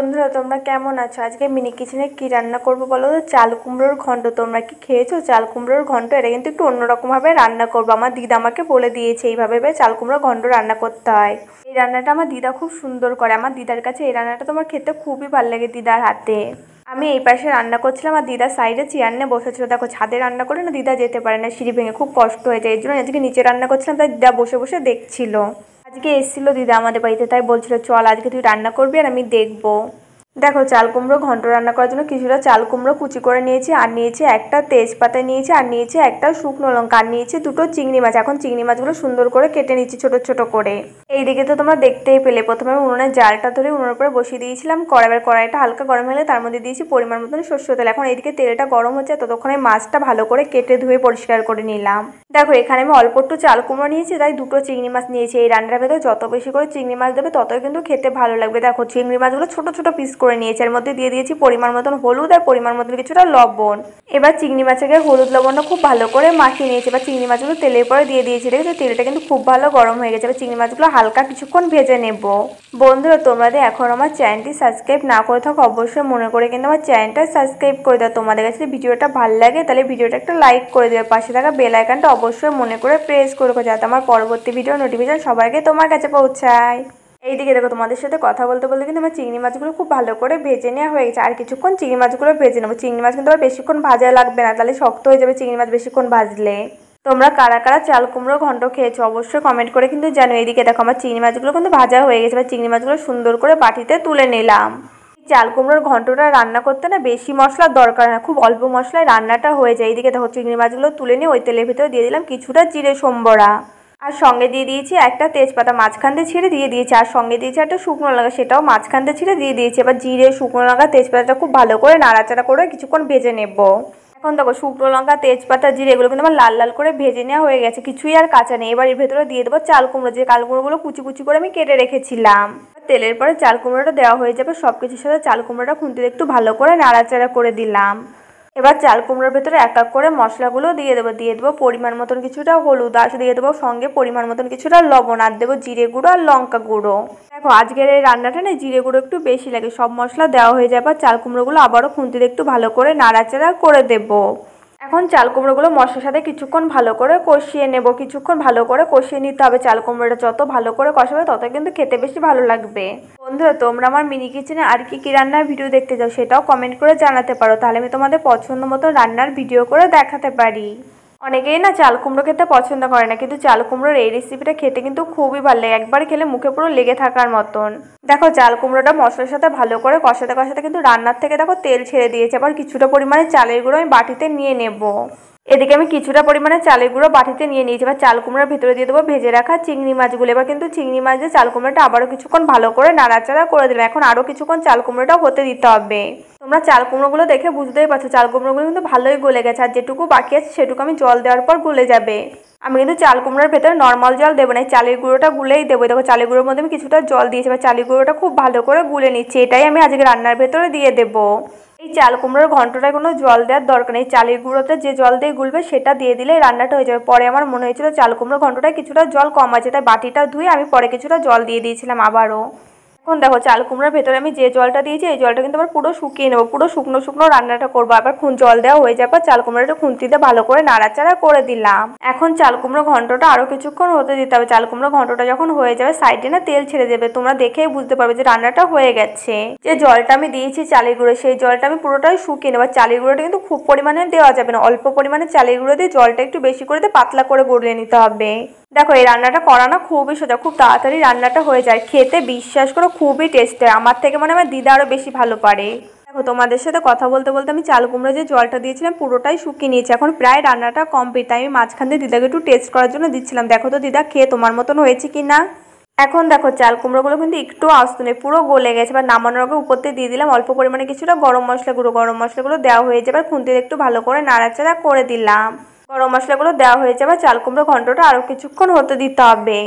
বন্ধুরা তোমরা কেমন আছো? আজকে মিনি কিচেনে কি রান্না করবো বলো তো? চাল কুমড়োর ঘন্ট। তোমরা কি খেয়েছো চাল কুমড়োর ঘন্ট? এটা কিন্তু একটু অন্যরকম ভাবে রান্না করবো। আমার দিদা আমাকে বলে দিয়েছে এইভাবে চাল কুমড়োর ঘন্ট রান্না করতে হয়। এই রান্নাটা আমার দিদা খুব সুন্দর করে। আমার দিদার কাছে এই রান্নাটা তোমার খেতে খুবই ভালো লাগে দিদার হাতে। আমি এই পাশে রান্না করছিলাম আর দিদার সাইডে চেয়ার নিয়ে বসেছিল। দেখো ছাদে রান্না করে না দিদা যেতে পারে না, সিঁড়ি ভেঙে খুব কষ্ট হয়ে যায়। এই জন্য আজকে নিচে রান্না করছিলাম, তাই দিদা বসে বসে দেখছিল। আজকে এসেছিল দিদা আমাদের বাড়িতে, তাই বলছিল চল আজকে তুই রান্না করবি আর আমি দেখবো। দেখো চাল কুমড়ো ঘন্ট রান্না করার জন্য কিছুটা চাল কুমড়ো কুচি করে নিয়েছি, আর নিয়েছি একটা তেজপাতা নিয়েছি, আর নিয়েছি একটা শুকনো লঙ্কা, আর নিয়েছি দুটো চিংড়ি মাছ। এখন চিংড়ি মাছগুলো সুন্দর করে কেটে নিচ্ছি ছোট ছোট করে। এইদিকে তো তোমরা দেখতেই পেলে প্রথমে আমি উনুনের জালটা ধরে উনুনের উপরে বসিয়ে দিয়েছিলাম কড়াই। এবার কড়াইটা হালকা গরম হলে তার মধ্যে দিয়েছি পরিমাণ মতন সরষের তেল। এখন এইদিকে তেলটা গরম হচ্ছে, ততক্ষণে মাছটা ভালো করে কেটে ধুয়ে পরিষ্কার করে নিলাম। দেখো এখানে আমি অল্প একটু চাল কুমড়ো নিয়েছি, তাই দুটো চিংড়ি মাছ নিয়েছি। এই রান্নার ভেতরে যত বেশি করে চিংড়ি মাছ দেবে ততই কিন্তু খেতে ভালো লাগবে। দেখো চিংড়ি মাছগুলো ছোট ছোট পিস করে নিয়েছি, এর মধ্যে দিয়ে দিয়েছি পরিমাণ মতন হলুদ আর পরিমাণ মতন কিছুটা লবণ। এবার চিংড়ি মাছকে হলুদ লবণটা খুব ভালো করে মাখিয়ে নিয়েছি। এবার চিংড়ি মাছগুলো তেলের পরে দিয়ে দিয়েছি। দেখেছো তেলটা কিন্তু খুব ভালো গরম হয়ে গেছে। এবার চিংড়ি মাছগুলো হালকা কিছুক্ষণ ভেজে নেব। বন্ধুরা তোমরা এখন আমার চ্যানেলটি সাবস্ক্রাইব না করে থাকো অবশ্যই মনে করে কিন্তু আমার চ্যানেলটা সাবস্ক্রাইব করে দাও। তোমাদের কাছে ভিডিওটা ভালো লাগে তাহলে ভিডিওটা একটা লাইক করে দেবে, পাশে থাকা বেল আইকনটা অবশ্যই মনে করে প্রেস করে রাখো যাতে আমার পরবর্তী ভিডিও নোটিফিকেশন সবার আগে তোমার কাছে পৌঁছায়। এইদিকে দেখো তোমাদের সাথে কথা বলতে বলতে কিন্তু আমার চিংড়ি মাছগুলো খুব ভালো করে ভেজে নেওয়া হয়ে গেছে। আর কিছুক্ষণ চিংড়ি মাছগুলো ভেজে নেবো। চিংড়ি মাছ কিন্তু আবার বেশিক্ষণ ভাজা লাগবে না, তাহলে শক্ত হয়ে যাবে চিংড়ি মাছ বেশিক্ষণ ভাজলে। তোমরা কারা কারা চাল কুমড়ো ঘন্ট খেয়েছো অবশ্যই কমেন্ট করে কিন্তু জানো। এইদিকে দেখো আমার চিংড়ি মাছগুলো কিন্তু ভাজা হয়ে গেছে। এবার চিংড়ি মাছগুলো সুন্দর করে বাটিতে তুলে নিলাম। চাল কুমড়োর ঘন্টটা রান্না করতে না বেশি মশলার দরকার না, খুব অল্প মশলায় রান্নাটা হয়ে যায়। এইদিকে দেখো চিংড়ি মাছগুলো তুলে নিয়ে ওই তেলের ভিতরে দিয়ে দিলাম কিছুটা জিরে সম্বরা, আর সঙ্গে দিয়ে দিয়েছি একটা তেজপাতা মাঝখান দিয়ে ছিঁড়ে দিয়ে দিয়েছি, আর সঙ্গে দিয়েছি একটা শুকনো লঙ্কা, সেটাও মাঝখান দিয়ে ছিঁড়ে দিয়ে দিয়েছি। এবার জিরে শুকনো লঙ্কা তেজপাতাটা খুব ভালো করে নাড়াচাড়া করে কিছুক্ষণ ভেজে নেব। এখন দেখো শুকনো লঙ্কা তেজপাতা জিরে এগুলো কিন্তু আমার লাল লাল করে ভেজে নেওয়া হয়ে গেছে, কিছুই আর কাঁচা নেই। এবার এর ভেতরে দিয়ে দেবো চাল কুমড়ো, যে চাল কুমড়োগুলো কুচি কুচি করে আমি কেটে রেখেছিলাম। তেলের পরে চাল কুমড়োটা দেওয়া হয়ে যাবে। সব কিছুর সাথে চাল কুমড়োটা খুন্তিতে একটু ভালো করে নাড়াচাড়া করে দিলাম। এবার চাল কুমড়োর ভেতরে এক এক করে মশলাগুলো দিয়ে দেবো পরিমাণ মতন কিছুটা হলুদ, আর দিয়ে দেবো সঙ্গে পরিমাণ মতন কিছুটা লবণ, আর দেবো জিরে গুঁড়ো আর লঙ্কা গুঁড়ো। দেখো আজকের এই রান্নাটা না জিরে গুঁড়ো একটু বেশি লাগে। সব মশলা দেওয়া হয়ে যাবে, চাল কুমড়োগুলো আবারও খুন্তিতে একটু ভালো করে নাড়াচাড়া করে দেবো। এখন চাল কুমড়োগুলো মশলার সাথে কিছুক্ষণ ভালো করে কষিয়ে নেব। কিছুক্ষণ ভালো করে কষিয়ে নিতে হবে। চাল কুমড়োটা যত ভালো করে কষাবে তত কিন্তু খেতে বেশি ভালো লাগবে। বন্ধুরা তোমরা আমার মিনি কিচেনে আর কি রান্নার ভিডিও দেখতে চাও সেটাও কমেন্ট করে জানাতে পারো, তাহলে আমি তোমাদের পছন্দ মতো রান্নার ভিডিও করে দেখাতে পারি। অনেকেই না চাল কুমড়ো খেতে পছন্দ করে না, কিন্তু চাল কুমড়োর এই রেসিপিটা খেতে কিন্তু খুবই ভালো লাগে। একবার খেলে মুখে পুরো লেগে থাকার মতন। দেখো চাল কুমড়োটা মশলার সাথে ভালো করে কষাতে কষাতে কিন্তু রান্নার থেকে দেখো তেল ছেড়ে দিয়েছে। আবার কিছুটা পরিমাণে চালের গুঁড়ো আমি বাটিতে নিয়ে নেব। এদিকে আমি কিছুটা পরিমাণে চালের গুঁড়ো বাটিতে নিয়ে নিয়েছি। এবার চাল কুমড়োর ভিতরে দিয়ে দেবো ভেজে রাখা চিংড়ি মাছগুলো। এবার কিন্তু চিংড়ি মাছ দিয়ে চাল কুমড়োটা আবারও কিছুক্ষণ ভালো করে নাড়াচাড়া করে দিলাম। এখন আরও কিছুক্ষণ চাল কুমড়োটাও হতে দিতে হবে। তোমরা চাল কুমড়োগুলো দেখে বুঝতেই পারছো চাল কুমড়োগুলো কিন্তু ভালোই গলে গেছে, আর যেটুকু বাকি আছে সেটুকু আমি জল দেওয়ার পর গলে যাবে। আমি কিন্তু চাল কুমড়োর ভেতরে নর্মাল জল দেবো না, চালের গুঁড়োটা গুলেই দেবো। দেখো চালের গুঁড়োর মধ্যে আমি কিছুটা জল দিয়েছি। এবার চালের গুঁড়োটা খুব ভালো করে গুলে নিচ্ছি, এটাই আমি আজকে রান্নার ভেতরে দিয়ে দেবো। এই চাল কুমড়োর ঘন্টটায় কোনো জল দেওয়ার দরকার নেই, চালের গুঁড়োতে যে জল দিয়ে গুলবে সেটা দিয়ে দিলেই রান্নাটা হয়ে যাবে। পরে আমার মনে হয়েছিল চাল কুমড়োর ঘন্টটায় কিছুটা জল কম আছে, তাই বাটিটা ধুয়ে আমি পরে কিছুটা জল দিয়ে দিয়েছিলাম আবারও। এখন দেখো চাল কুমড়োর ভেতরে আমি যে জলটা দিয়েছি এই জলটা কিন্তু আবার পুরো শুকিয়ে নেবো। পুরো শুকনো শুকনো রান্নাটা করবো। আবার জল দেওয়া হয়ে যাবে, চাল কুমড়োটা খুন্তিতে ভালো করে নাড়াচাড়া করে দিলাম। এখন চাল কুমড়ো ঘন্টটা আরও কিছুক্ষণ হতে দিতে হবে। চাল কুমড়ো ঘন্টটা যখন হয়ে যাবে সাইডে না তেল ছেড়ে দেবে, তোমরা দেখেই বুঝতে পারবে যে রান্নাটা হয়ে গেছে। যে জলটা আমি দিয়েছি চালের গুঁড়ো সেই জলটা আমি পুরোটাই শুকিয়ে নেবো। চালের গুঁড়োটা কিন্তু খুব পরিমাণে দেওয়া যাবে না, অল্প পরিমাণে চালের গুঁড়ো দিয়ে জলটা একটু বেশি করে দিয়ে পাতলা করে গড়িয়ে নিতে হবে। দেখো এই রান্নাটা করা না খুবই সোজা, খুব তাড়াতাড়ি রান্নাটা হয়ে যায়। খেতে বিশ্বাস করো খুবই টেস্টি হয়। আমার থেকে মনে হয় আমার দিদা আরও বেশি ভালো পারে। দেখো তোমাদের সাথে কথা বলতে বলতে আমি চাল কুমড়ো যে জলটা দিয়েছিলাম পুরোটাই শুকিয়ে নিয়েছি। এখন প্রায় রান্নাটা কমপ্লিট, তাই আমি মাঝখান দিয়ে দিদাকে একটু টেস্ট করার জন্য দিচ্ছিলাম। দেখো তো দিদা খেয়ে তোমার মতন হয়েছে কি না। এখন দেখো চাল কুমড়োগুলো কিন্তু একটু আস্ত নেই, পুরো গলে গেছে। এবার নামানোর আগে উপর দিয়ে দিয়ে দিলাম অল্প পরিমাণে কিছুটা গরম মশলা গুঁড়ো। গরম মশলাগুলো দেওয়া হয়ে যাবে, খুন্তিতে একটু ভালো করে নাড়াচাড়া করে দিলাম। গরম মশলাগুলো দেওয়া হয়ে যাবে, চাল কুমড়ো ঘন্টটা আরও কিছুক্ষণ হতে দিতে হবে।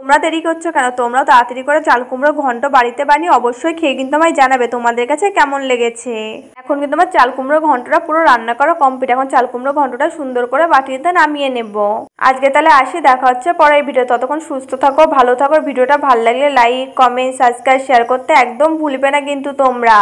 তোমরা দেরি করছো কেন? তোমরাও তাড়াতাড়ি করে চাল কুমড়ো ঘন্ট বাড়িতে বানিয়ে অবশ্যই খেয়ে কিন্তু আমায় জানাবে তোমাদের কাছে কেমন লেগেছে। এখন কিন্তু আমার চাল কুমড়ো ঘন্টটা পুরো রান্না করা কমপ্লিট। এখন চাল কুমড়ো ঘন্টটা সুন্দর করে বাটিতে নামিয়ে নেব। আজকে তাহলে আসি, দেখা হচ্ছে পরের ভিডিও। ততক্ষণ সুস্থ থাকো, ভালো থাকো। ভিডিওটা ভালো লাগলে লাইক, কমেন্ট, সাবস্ক্রাইব, শেয়ার করতে একদম ভুলবে না কিন্তু তোমরা।